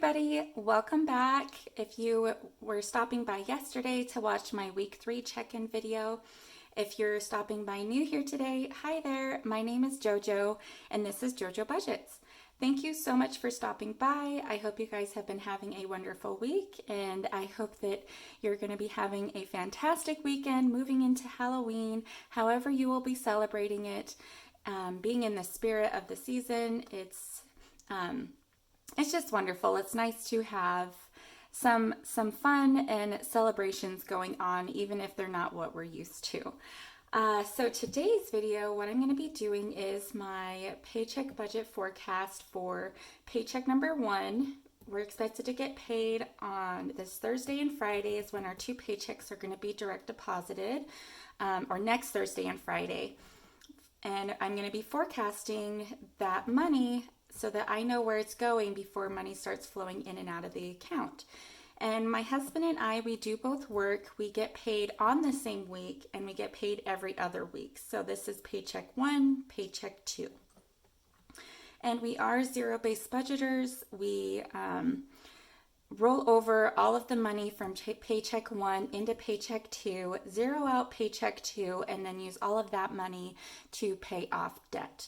everybody, welcome back. If you were stopping by yesterday to watch my week 3 check-in video, if you're stopping by new here today, hi there, my name is JoJo and this is JoJo Budgets. Thank you so much for stopping by. I hope you guys have been having a wonderful week, and I hope that you're going to be having a fantastic weekend moving into Halloween, however you will be celebrating it. Being in the spirit of the season, it's just wonderful. It's nice to have some fun and celebrations going on, even if they're not what we're used to. So today's video, what I'm going to be doing is my paycheck budget forecast for paycheck number 1. We're expected to get paid on this Thursday and Friday is when our 2 paychecks are going to be direct deposited, or next Thursday and Friday. And I'm going to be forecasting that money so that I know where it's going before money starts flowing in and out of the account. And my husband and I, we do both work. We get paid on the same week, and we get paid every other week. So this is paycheck 1, paycheck 2. And we are zero-based budgeters. We roll over all of the money from paycheck 1 into paycheck 2, zero out paycheck 2, and then use all of that money to pay off debt.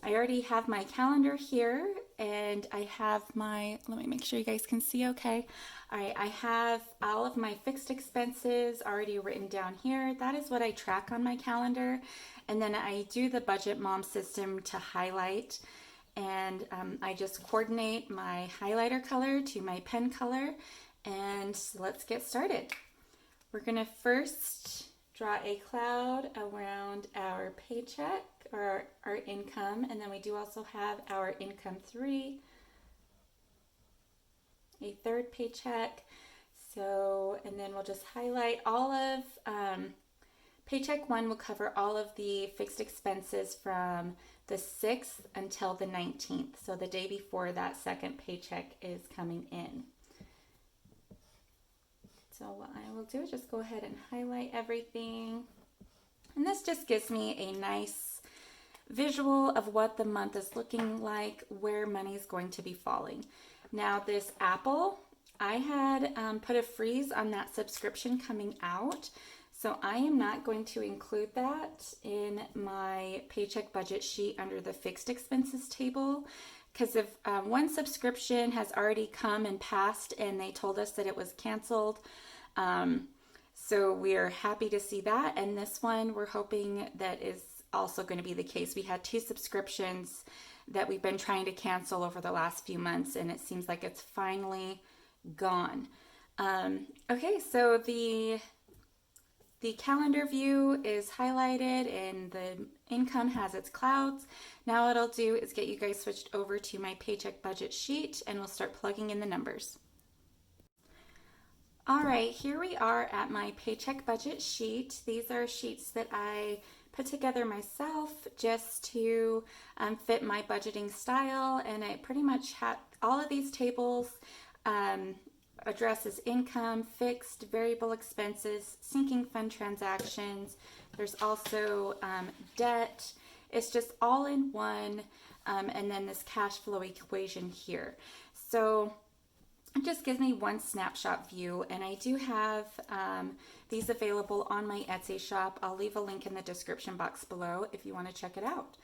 I already have my calendar here, and I have my, let me make sure you guys can see okay. I have all of my fixed expenses already written down here. That is what I track on my calendar. And then I do the Budget Mom system to highlight. And I just coordinate my highlighter color to my pen color. And let's get started. We're gonna first draw a cloud around our paycheck or our income, and then we do also have our income 3, a third paycheck. So, and then we'll just highlight all of paycheck 1 will cover all of the fixed expenses from the 6th until the 19th. So the day before that second paycheck is coming in. So what I will do is just go ahead and highlight everything. And this just gives me a nice visual of what the month is looking like, where money is going to be falling. Now this Apple, I had put a freeze on that subscription coming out. So I am not going to include that in my paycheck budget sheet under the fixed expenses table, because if one subscription has already come and passed and they told us that it was canceled. So we're happy to see that. And this one, we're hoping that is also going to be the case. We had 2 subscriptions that we've been trying to cancel over the last few months, and it seems like it's finally gone. Okay, so the calendar view is highlighted and the income has its clouds. Now what I'll do is get you guys switched over to my paycheck budget sheet, and we'll start plugging in the numbers. All right, here we are at my paycheck budget sheet. These are sheets that I put together myself just to fit my budgeting style, and I pretty much have all of these tables addresses income, fixed, variable expenses, sinking fund transactions. There's also debt. It's just all in one, and then this cash flow equation here. So it just gives me one snapshot view, and I do have these available on my Etsy shop. I'll leave a link in the description box below if you want to check it out.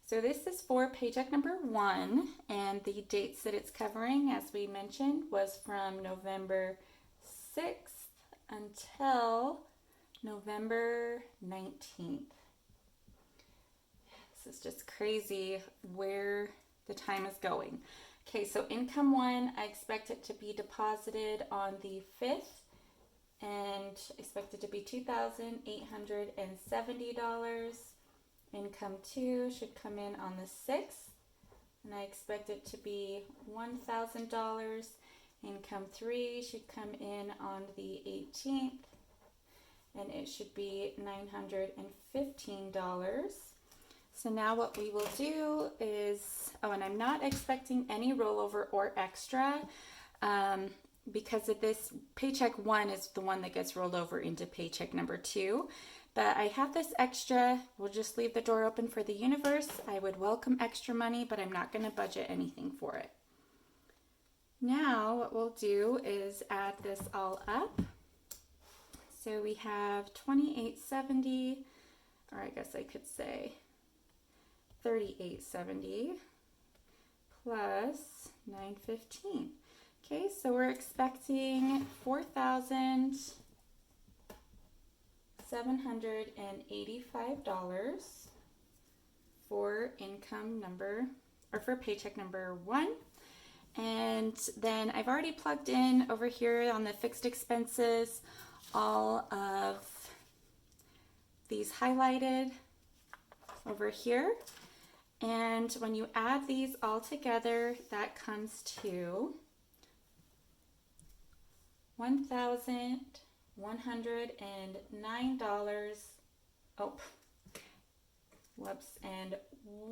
So this is for paycheck number 1, and the dates that it's covering, as we mentioned, was from November 6th until November 19th. This is just crazy where the time is going. Okay, so income 1, I expect it to be deposited on the 5th, and expect it to be $2,870. Income 2 should come in on the 6th, and I expect it to be $1,000. Income 3 should come in on the 18th, and it should be $915. So now what we will do is, oh, and I'm not expecting any rollover or extra because of this paycheck 1 is the one that gets rolled over into paycheck number 2. But I have this extra. We'll just leave the door open for the universe. I would welcome extra money, but I'm not going to budget anything for it. Now what we'll do is add this all up. So we have $28.70, or I guess I could say $38.70 plus $9.15. Okay, so we're expecting $4,785 for income number, or for paycheck number 1. And then I've already plugged in over here on the fixed expenses all of these highlighted over here. And when you add these all together, that comes to $1,109. Oh, whoops, and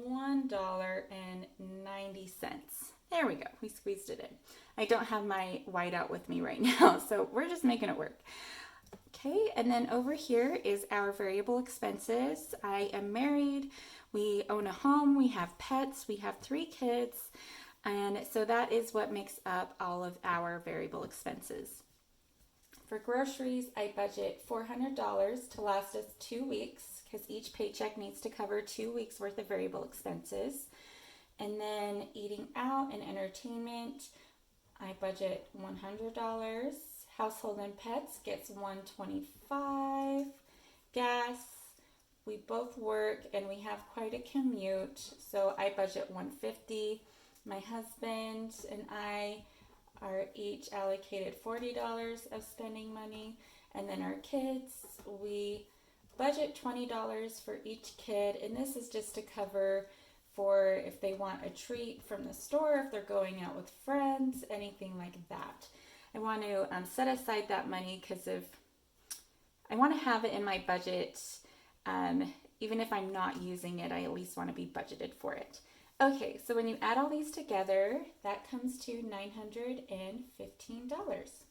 $1.90. There we go. We squeezed it in. I don't have my whiteout with me right now, so we're just making it work. Okay, and then over here is our variable expenses. I am married. We own a home. We have pets. We have 3 kids. And so that is what makes up all of our variable expenses. For groceries, I budget $400 to last us 2 weeks because each paycheck needs to cover 2 weeks worth of variable expenses. And then eating out and entertainment, I budget $100. Household and pets gets $125. Gas, we both work and we have quite a commute, so I budget $150. My husband and I are each allocated $40 of spending money, and then our kids, we budget $20 for each kid, and this is just to cover for if they want a treat from the store, if they're going out with friends, anything like that. I want to set aside that money because I want to have it in my budget. Even if I'm not using it, I at least want to be budgeted for it. Okay, so when you add all these together, that comes to $915.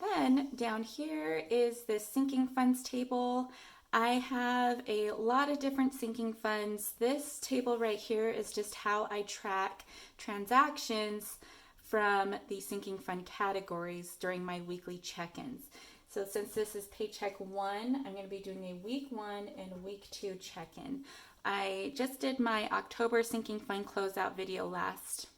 Then down here is the sinking funds table. I have a lot of different sinking funds. This table right here is just how I track transactions from the sinking fund categories during my weekly check-ins. So since this is paycheck 1, I'm going to be doing a week 1 and a week 2 check-in. I just did my October sinking fund closeout video last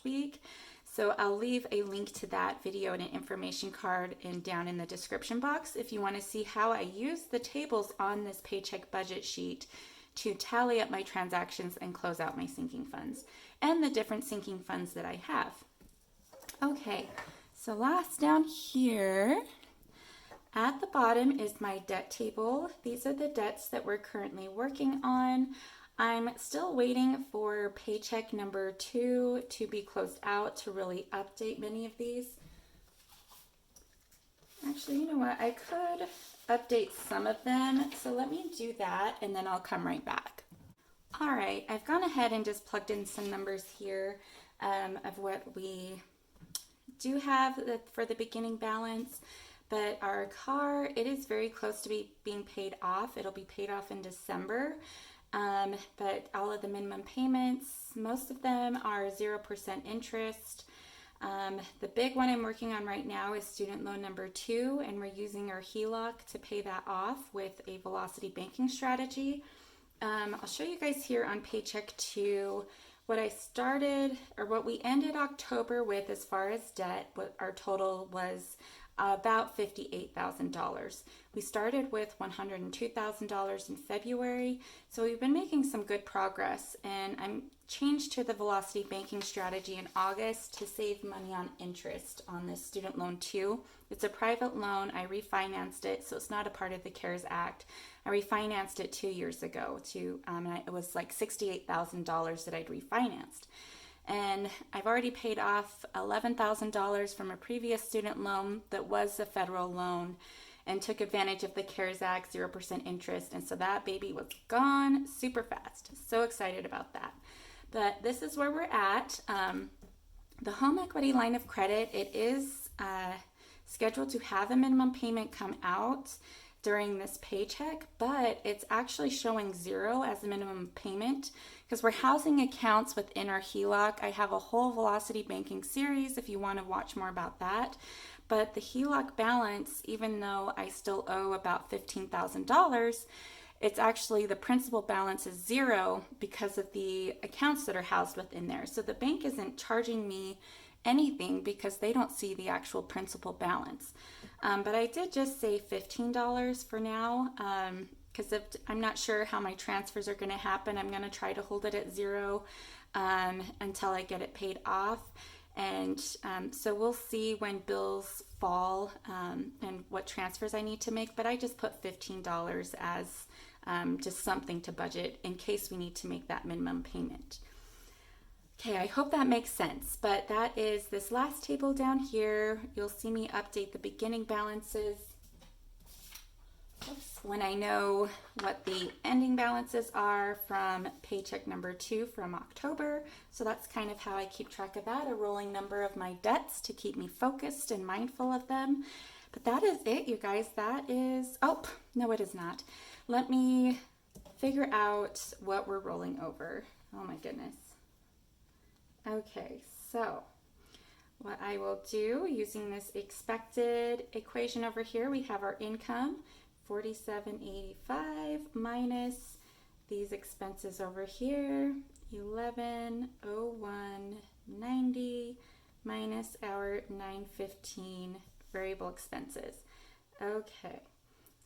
week. So I'll leave a link to that video and an information card down in the description box if you want to see how I use the tables on this paycheck budget sheet to tally up my transactions and close out my sinking funds and the different sinking funds that I have. Okay, so last down here at the bottom is my debt table. These are the debts that we're currently working on. I'm still waiting for paycheck number 2 to be closed out to really update many of these. Actually, you know what? I could update some of them. So let me do that and then I'll come right back. All right, I've gone ahead and just plugged in some numbers here of what we do have for the beginning balance. But our car, it is very close to being paid off. It'll be paid off in December. But all of the minimum payments, most of them are 0% interest. The big one I'm working on right now is student loan number 2, and we're using our HELOC to pay that off with a velocity banking strategy. I'll show you guys here on paycheck 2 what I started, or what we ended October with as far as debt. What our total was about $58,000. We started with $102,000 in February, so we've been making some good progress, and I'm changed to the velocity banking strategy in August to save money on interest on this student loan 2. It's a private loan. I refinanced it, so it's not a part of the CARES Act. I refinanced it 2 years ago it was like $68,000 that I'd refinanced. And I've already paid off $11,000 from a previous student loan that was a federal loan and took advantage of the CARES Act 0% interest. And so that baby was gone super fast. So excited about that. But this is where we're at. The home equity line of credit, it is scheduled to have a minimum payment come out. during this paycheck, but it's actually showing 0 as the minimum payment because we're housing accounts within our HELOC. I have a whole Velocity Banking series if you want to watch more about that. But the HELOC balance, even though I still owe about $15,000, it's actually the principal balance is 0 because of the accounts that are housed within there. So the bank isn't charging me anything because they don't see the actual principal balance. But I did just say $15 for now because I'm not sure how my transfers are going to happen. I'm going to try to hold it at 0 until I get it paid off. And so we'll see when bills fall and what transfers I need to make. But I just put $15 as just something to budget in case we need to make that minimum payment. Okay, I hope that makes sense, but that is this last table down here. You'll see me update the beginning balances when I know what the ending balances are from paycheck number 2 from October. So that's kind of how I keep track of that, a rolling number of my debts to keep me focused and mindful of them. But that is it, you guys. That is, oh, no, it is not. Let me figure out what we're rolling over. Oh my goodness. Okay, so what I will do using this expected equation over here, we have our income, $47.85 minus these expenses over here, $1101.90 minus our $915 variable expenses. Okay,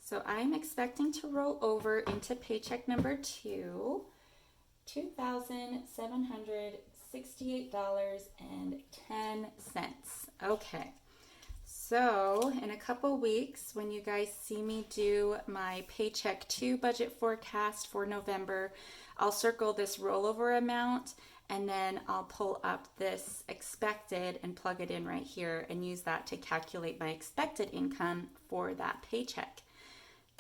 so I'm expecting to roll over into paycheck number 2, $2,768.10. Okay, so in a couple weeks, when you guys see me do my paycheck 2 budget forecast for November, I'll circle this rollover amount and then I'll pull up this expected and plug it in right here and use that to calculate my expected income for that paycheck.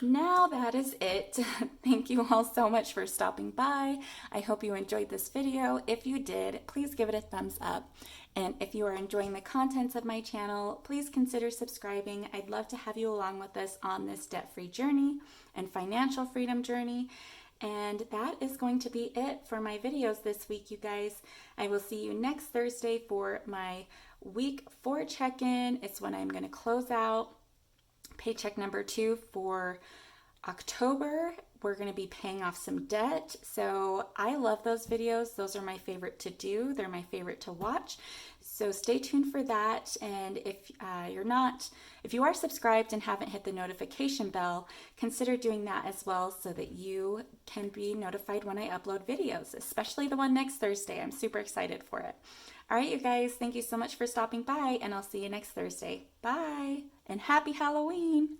Now that is it. Thank you all so much for stopping by. I hope you enjoyed this video. If you did, please give it a thumbs up. And if you are enjoying the contents of my channel, please consider subscribing. I'd love to have you along with us on this debt-free journey and financial freedom journey. And that is going to be it for my videos this week, you guys. I will see you next Thursday for my week 4 check-in. It's when I'm going to close out paycheck number 2 for October. We're going to be paying off some debt. So I love those videos. Those are my favorite to do. They're my favorite to watch. So stay tuned for that. And if you are subscribed and haven't hit the notification bell, consider doing that as well so that you can be notified when I upload videos, especially the one next Thursday. I'm super excited for it. All right, you guys, thank you so much for stopping by, and I'll see you next Thursday. Bye, and happy Halloween.